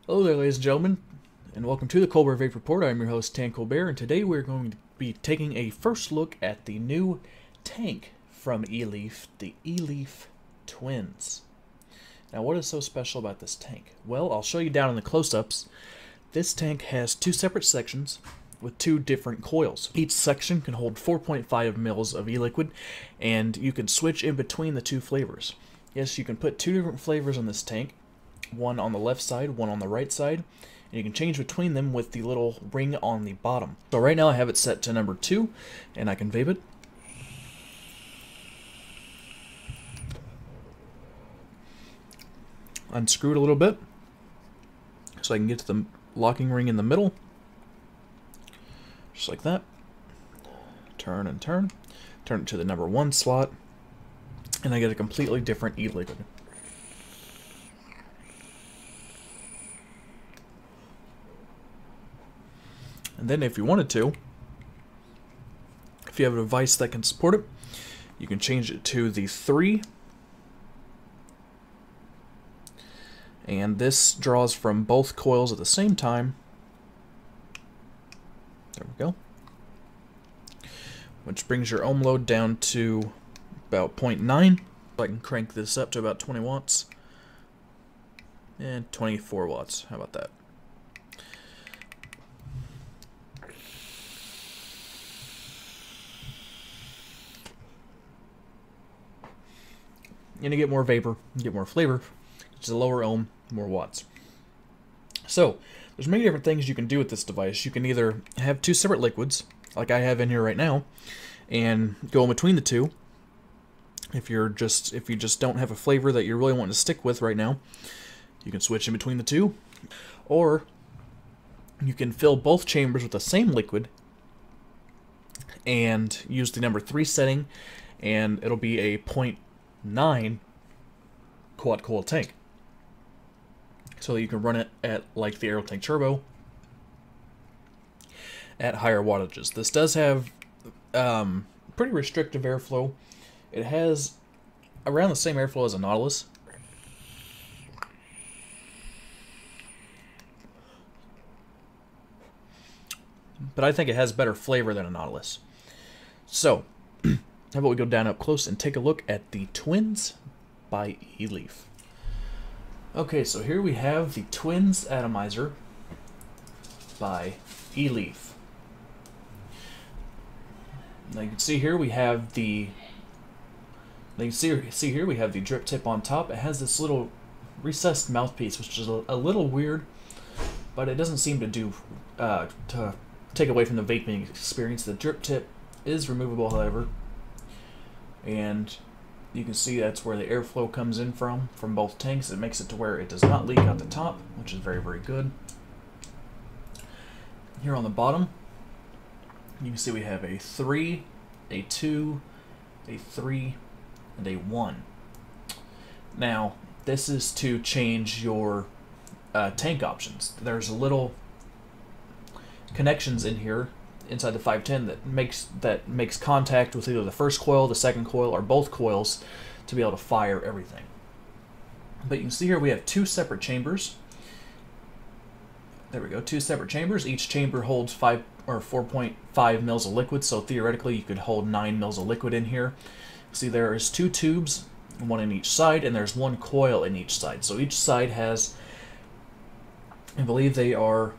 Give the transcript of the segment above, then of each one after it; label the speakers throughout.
Speaker 1: Hello there, ladies and gentlemen, and welcome to the Colbert Vape Report. I'm your host, Tan Colbert, and today we're going to be taking a first look at the new tank from Eleaf, the Eleaf Twins. Now, what is so special about this tank? Well, I'll show you down in the close-ups. This tank has two separate sections with two different coils. Each section can hold 4.5 mils of e-liquid, and you can switch in between the two flavors. Yes, you can put two different flavors on this tank, one on the left side, one on the right side, and you can change between them with the little ring on the bottom. So right now I have it set to number 2, and I can vape it. Unscrew it a little bit so I can get to the locking ring in the middle. Just like that. Turn and turn. Turn it to the number 1 slot, and I get a completely different e-liquid. And then if you wanted to, if you have a device that can support it, you can change it to the 3. And this draws from both coils at the same time. There we go. Which brings your ohm load down to about 0.9. I can crank this up to about 20 watts. And 24 watts. How about that? And you get more vapor, you get more flavor. It's a lower ohm, more watts. So, there's many different things you can do with this device. You can either have two separate liquids, like I have in here right now, and go in between the two. If you just don't have a flavor that you're really wanting to stick with right now, you can switch in between the two. Or you can fill both chambers with the same liquid and use the number 3 setting, and it'll be a 0.9 quad coil tank, so that you can run it at like the AeroTank Turbo at higher wattages. This does have pretty restrictive airflow. It has around the same airflow as a Nautilus, but I think it has better flavor than a Nautilus. So how about we go down up close and take a look at the Twins by Eleaf. Okay, so here we have the Twins Atomizer by Eleaf. Now you can see here we have the drip tip on top. It has this little recessed mouthpiece, which is a little weird, but it doesn't seem to do to take away from the vaping experience. The drip tip is removable, however, and you can see that's where the airflow comes in from both tanks. It makes it to where it does not leak out the top, which is very, very good. Here on the bottom, you can see we have a 3, a 2, a 3, and a 1. Now, this is to change your tank options. There's a little connections in here inside the 510 that makes contact with either the first coil, the second coil, or both coils to be able to fire everything. But you can see here we have two separate chambers. There we go, two separate chambers. Each chamber holds 4.5 mils of liquid, so theoretically you could hold 9 mils of liquid in here. See, there is 2 tubes, one in each side, and there's 1 coil in each side. So each side has, I believe they are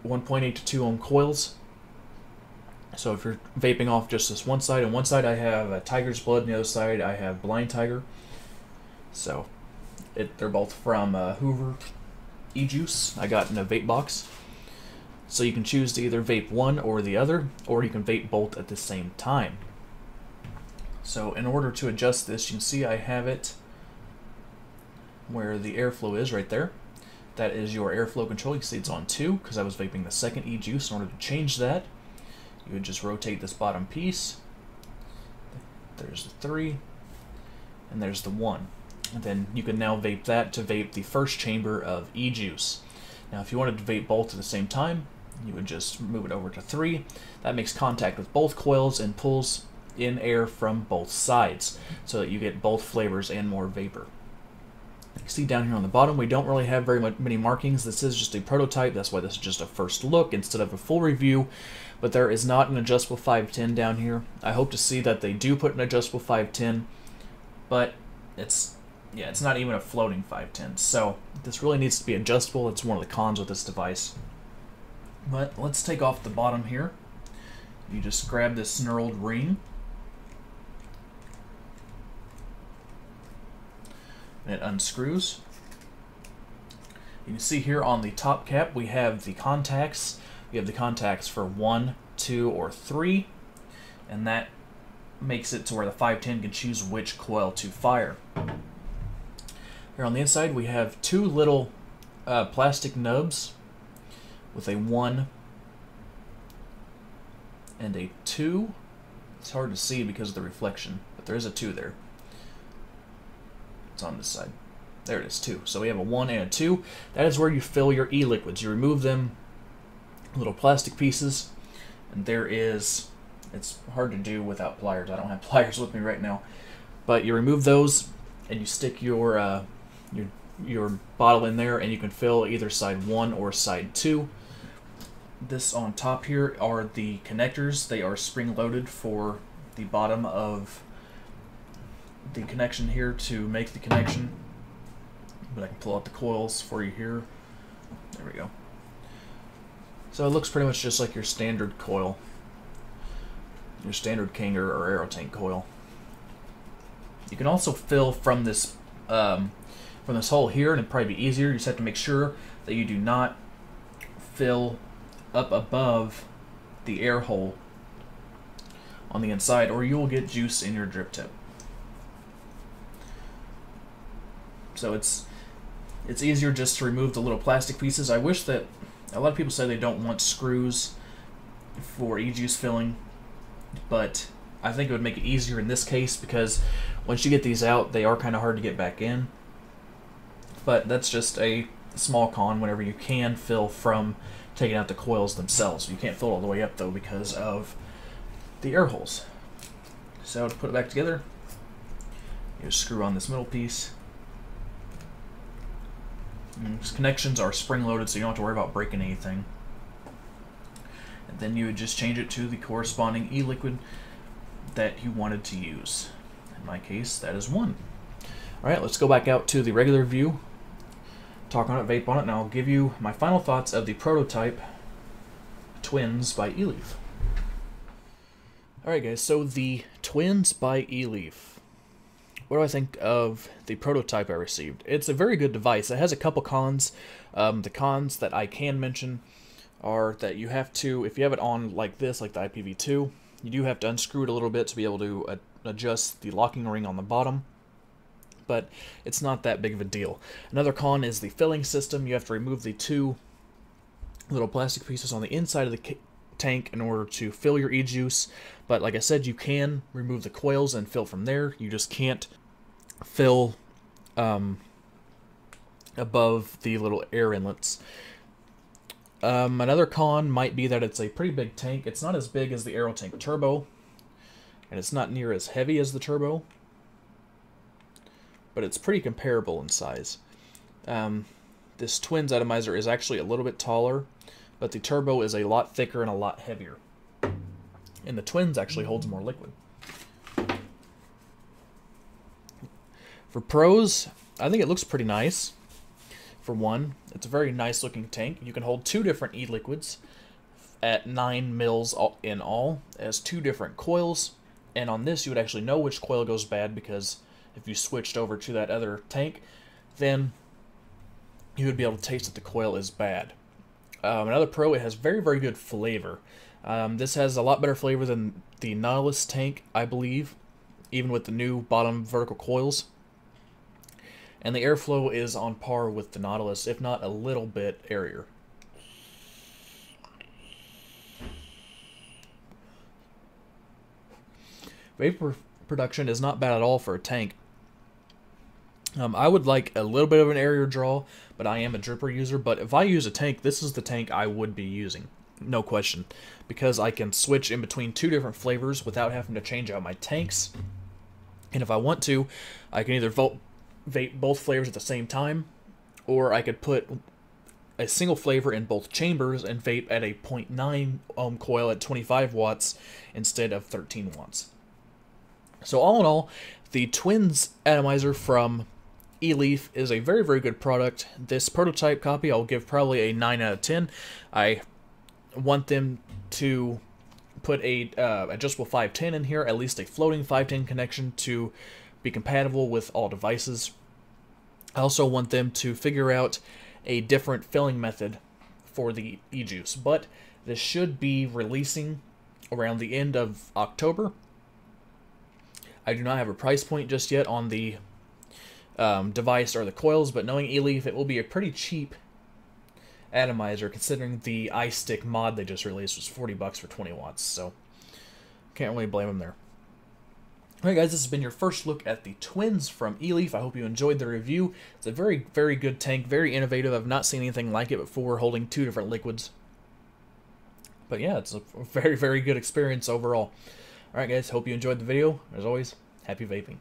Speaker 1: 1.8 to 2 ohm coils. So if you're vaping off just this one side, on one side I have a Tiger's Blood, and the other side I have Blind Tiger. So they're both from Hoover E-Juice. I got in a vape box. So you can choose to either vape one or the other, or you can vape both at the same time. So in order to adjust this, you can see I have it where the airflow is right there. That is your airflow control. You can see it's on 2 because I was vaping the second E-Juice. In order to change that, you would just rotate this bottom piece. There's the 3, and there's the 1. And then you can now vape that to vape the first chamber of E-Juice. Now if you wanted to vape both at the same time, you would just move it over to 3. That makes contact with both coils and pulls in air from both sides, so that you get both flavors and more vapor. You see down here on the bottom, we don't really have very many markings. This is just a prototype. That's why this is just a first look instead of a full review. But there is not an adjustable 510 down here. I hope to see that they do put an adjustable 510, but it's not even a floating 510. So this really needs to be adjustable. It's one of the cons with this device. But let's take off the bottom here. You just grab this knurled ring. And it unscrews. You can see here on the top cap we have the contacts. We have the contacts for 1, 2, or 3, and that makes it to where the 510 can choose which coil to fire. Here on the inside we have 2 little plastic nubs with a 1 and a 2. It's hard to see because of the reflection, but there is a 2 there. It's on this side. There it is, 2. So we have a 1 and a 2. That is where you fill your e-liquids. You remove them, little plastic pieces, and there is, it's hard to do without pliers. I don't have pliers with me right now. But you remove those, and you stick your bottle in there, and you can fill either side 1 or side 2. This on top here are the connectors. They are spring-loaded for the bottom of the connection here to make the connection. But I can pull out the coils for you here. There we go. So it looks pretty much just like your standard coil, your standard Kanger or Aero Tank coil. You can also fill from this hole here, and it'd probably be easier. You just have to make sure that you do not fill up above the air hole on the inside, or you will get juice in your drip tip. So it's easier just to remove the little plastic pieces. I wish that a lot of people say they don't want screws for e-juice filling, but I think it would make it easier in this case because once you get these out, they are kind of hard to get back in. But that's just a small con whenever you can fill from taking out the coils themselves. You can't fill all the way up though because of the air holes. So to put it back together, you just screw on this middle piece. And these connections are spring-loaded, so you don't have to worry about breaking anything. And then you would just change it to the corresponding e-liquid that you wanted to use. In my case, that is 1. Alright, let's go back out to the regular view, talk on it, vape on it, and I'll give you my final thoughts of the prototype Twins by Eleaf. Alright guys, so the Twins by Eleaf. What do I think of the prototype I received? It's a very good device. It has a couple cons. The cons that I can mention are that you have to, if you have it on like this, like the IPv2, you do have to unscrew it a little bit to be able to adjust the locking ring on the bottom. But it's not that big of a deal. Another con is the filling system. You have to remove the 2 little plastic pieces on the inside of the tank in order to fill your e-juice, but like I said, you can remove the coils and fill from there. You just can't fill above the little air inlets. Another con might be that it's a pretty big tank. It's not as big as the Aero Tank Turbo, and it's not near as heavy as the Turbo, but it's pretty comparable in size. This Twins Atomizer is actually a little bit taller, but the Turbo is a lot thicker and a lot heavier. And the Twins actually holds more liquid. For pros, I think it looks pretty nice. For one, it's a very nice looking tank. You can hold 2 different e-liquids at 9 mils in all, as 2 different coils. And on this, you would actually know which coil goes bad, because if you switched over to that other tank, then you would be able to taste that the coil is bad. Another pro, it has very, very good flavor. This has a lot better flavor than the Nautilus tank, I believe, even with the new bottom vertical coils. And the airflow is on par with the Nautilus, if not a little bit airier. Vapor production is not bad at all for a tank. I would like a little bit of an airier draw, but I am a dripper user. But if I use a tank, this is the tank I would be using, no question, because I can switch in between 2 different flavors without having to change out my tanks. And if I want to, I can either vape both flavors at the same time, or I could put a single flavor in both chambers and vape at a 0.9 ohm coil at 25 watts instead of 13 watts. So all in all, the Twins Atomizer from Eleaf is a very, very good product. This prototype copy I'll give probably a 9 out of 10. I want them to put a adjustable 510 in here, at least a floating 510 connection to be compatible with all devices. I also want them to figure out a different filling method for the e-juice, but this should be releasing around the end of October. I do not have a price point just yet on the device or the coils, but knowing Eleaf, it will be a pretty cheap atomizer considering the iStick mod they just released was $40 for 20 watts, so can't really blame them there. Alright guys, this has been your first look at the Twins from Eleaf. I hope you enjoyed the review. It's a very, very good tank, very innovative. I've not seen anything like it before, holding 2 different liquids. But yeah, it's a very, very good experience overall. Alright guys, hope you enjoyed the video. As always, happy vaping.